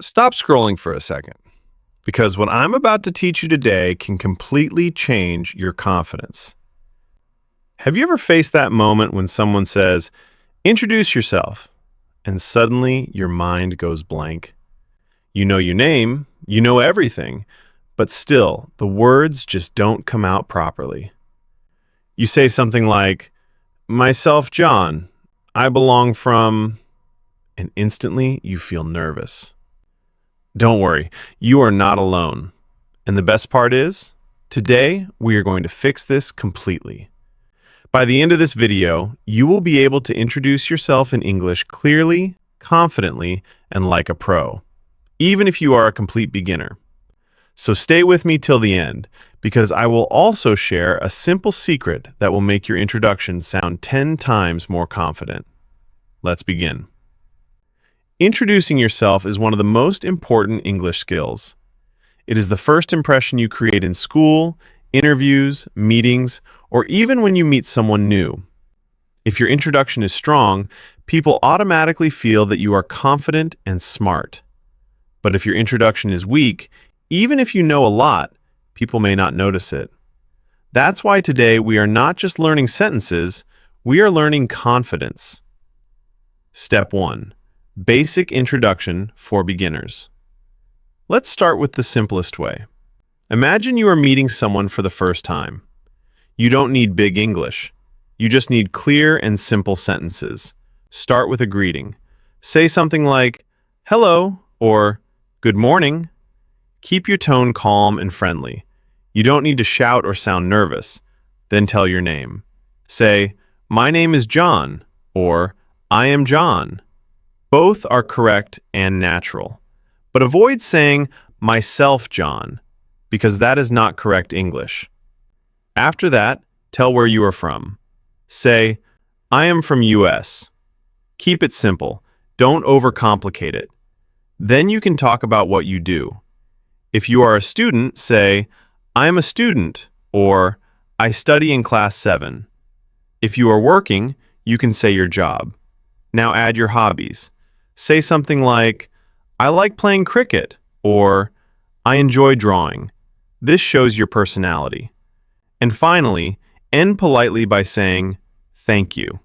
Stop scrolling for a second, because what I'm about to teach you today can completely change your confidence. Have you ever faced that moment when someone says, "Introduce yourself," and suddenly your mind goes blank? You know your name, you know everything, but still, the words just don't come out properly. You say something like, "Myself, John. I belong from," and instantly you feel nervous. Don't worry, you are not alone. And the best part is, today we are going to fix this completely. By the end of this video, you will be able to introduce yourself in English clearly, confidently, and like a pro, even if you are a complete beginner. So stay with me till the end, because I will also share a simple secret that will make your introduction sound 10 times more confident. Let's begin. Introducing yourself is one of the most important English skills. It is the first impression you create in school, interviews, meetings, or even when you meet someone new. If your introduction is strong, people automatically feel that you are confident and smart. But if your introduction is weak, even if you know a lot, people may not notice it. That's why today we are not just learning sentences, we are learning confidence. Step 1. Basic introduction for beginners. Let's start with the simplest way. Imagine you are meeting someone for the first time. You don't need big English. You just need clear and simple sentences. Start with a greeting. Say something like, "Hello," or "Good morning." Keep your tone calm and friendly. You don't need to shout or sound nervous. Then tell your name. Say, "My name is John," or "I am John." Both are correct and natural. But avoid saying, "Myself, John," because that is not correct English. After that, tell where you are from. Say, "I am from US." Keep it simple. Don't overcomplicate it. Then you can talk about what you do. If you are a student, say, "I am a student," or "I study in class 7." If you are working, you can say your job. Now add your hobbies. Say something like, "I like playing cricket," or "I enjoy drawing." This shows your personality. And finally, end politely by saying, "Thank you."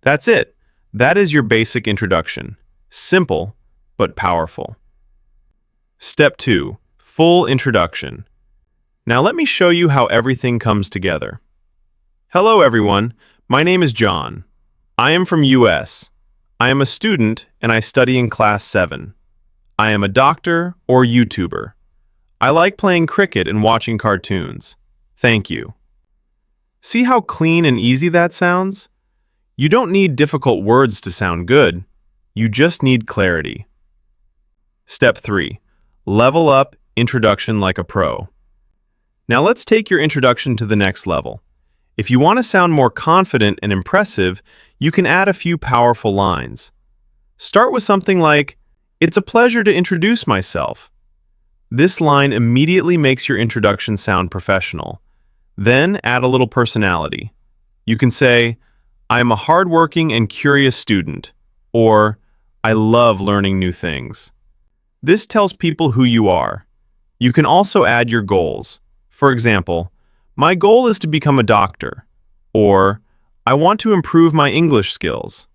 That's it. That is your basic introduction. Simple, but powerful. Step 2. Full introduction. Now let me show you how everything comes together. Hello everyone, my name is John. I am from US. I am a student and I study in class 7. I am a doctor or YouTuber. I like playing cricket and watching cartoons. Thank you. See how clean and easy that sounds? You don't need difficult words to sound good. You just need clarity. Step 3. Level up introduction like a pro. Now let's take your introduction to the next level. If you want to sound more confident and impressive, you can add a few powerful lines. Start with something like, "It's a pleasure to introduce myself." This line immediately makes your introduction sound professional. Then add a little personality. You can say, "I am a hardworking and curious student," or "I love learning new things." This tells people who you are. You can also add your goals. For example, "My goal is to become a doctor," or "I want to improve my English skills."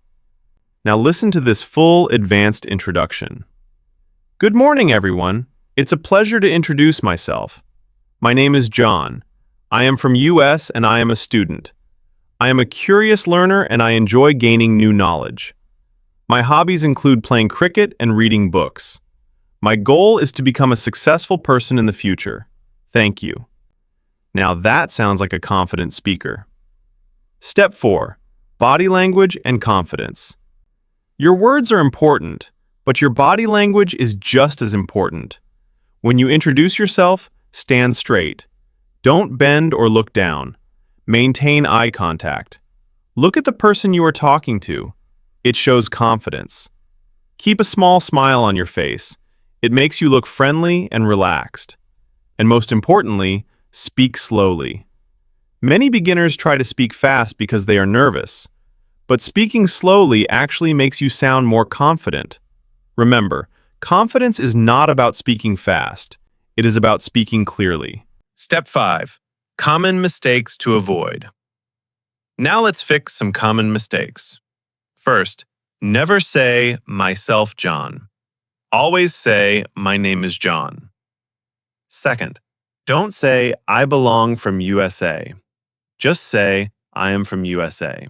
Now listen to this full, advanced introduction. Good morning, everyone. It's a pleasure to introduce myself. My name is John. I am from US and I am a student. I am a curious learner and I enjoy gaining new knowledge. My hobbies include playing cricket and reading books. My goal is to become a successful person in the future. Thank you. Now that sounds like a confident speaker. Step 4. Body language and confidence. Your words are important, but your body language is just as important. When you introduce yourself, stand straight. Don't bend or look down. Maintain eye contact. Look at the person you are talking to. It shows confidence. Keep a small smile on your face. It makes you look friendly and relaxed. And most importantly, speak slowly. Many beginners try to speak fast because they are nervous, but speaking slowly actually makes you sound more confident. Remember, Confidence is not about speaking fast. It is about speaking clearly. Step 5. Common mistakes to avoid. Now let's fix some common mistakes. First, never say, myself John. Always say, my name is John. Second, don't say, I belong from USA. Just say, I am from USA.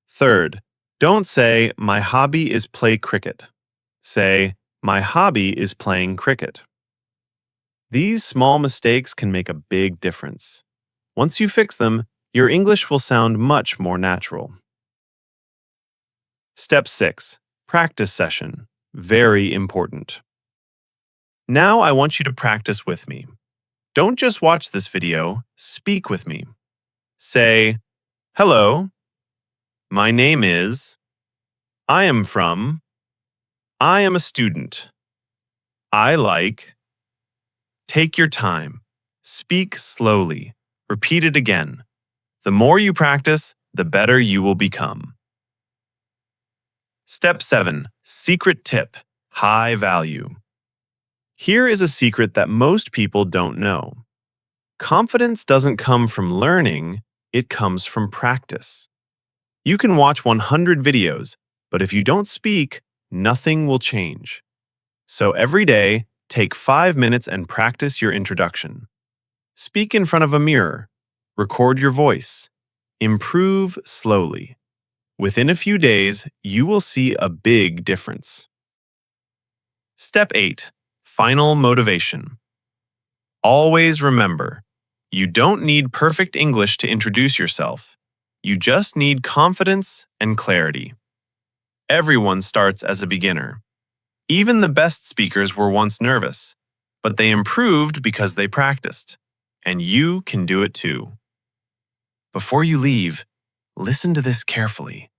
Third, don't say, my hobby is play cricket. Say, my hobby is playing cricket. These small mistakes can make a big difference. Once you fix them, your English will sound much more natural. Step 6. Practice session. Very important. Now I want you to practice with me. Don't just watch this video, speak with me. Say, hello, my name is, I am from, I am a student, I like. Take your time. Speak slowly. Repeat it again. The more you practice, the better you will become. Step 7. Secret tip. High value. Here is a secret that most people don't know. Confidence doesn't come from learning, it comes from practice. You can watch 100 videos, but if you don't speak, nothing will change. So every day, take 5 minutes and practice your introduction. Speak in front of a mirror. Record your voice. Improve slowly. Within a few days, you will see a big difference. Step 8. Final motivation. Always remember, you don't need perfect English to introduce yourself. You just need confidence and clarity. Everyone starts as a beginner. Even the best speakers were once nervous, but they improved because they practiced. And you can do it too. Before you leave, listen to this carefully.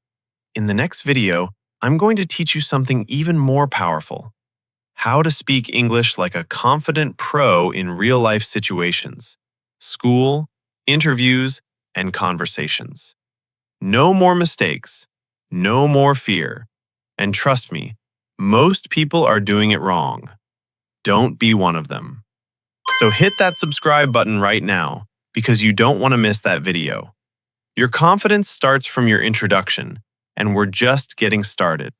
In the next video, I'm going to teach you something even more powerful. How to speak English like a confident pro in real-life situations, school, interviews, and conversations. No more mistakes, no more fear. And trust me, most people are doing it wrong. Don't be one of them. So hit that subscribe button right now because you don't want to miss that video. Your confidence starts from your introduction, and we're just getting started.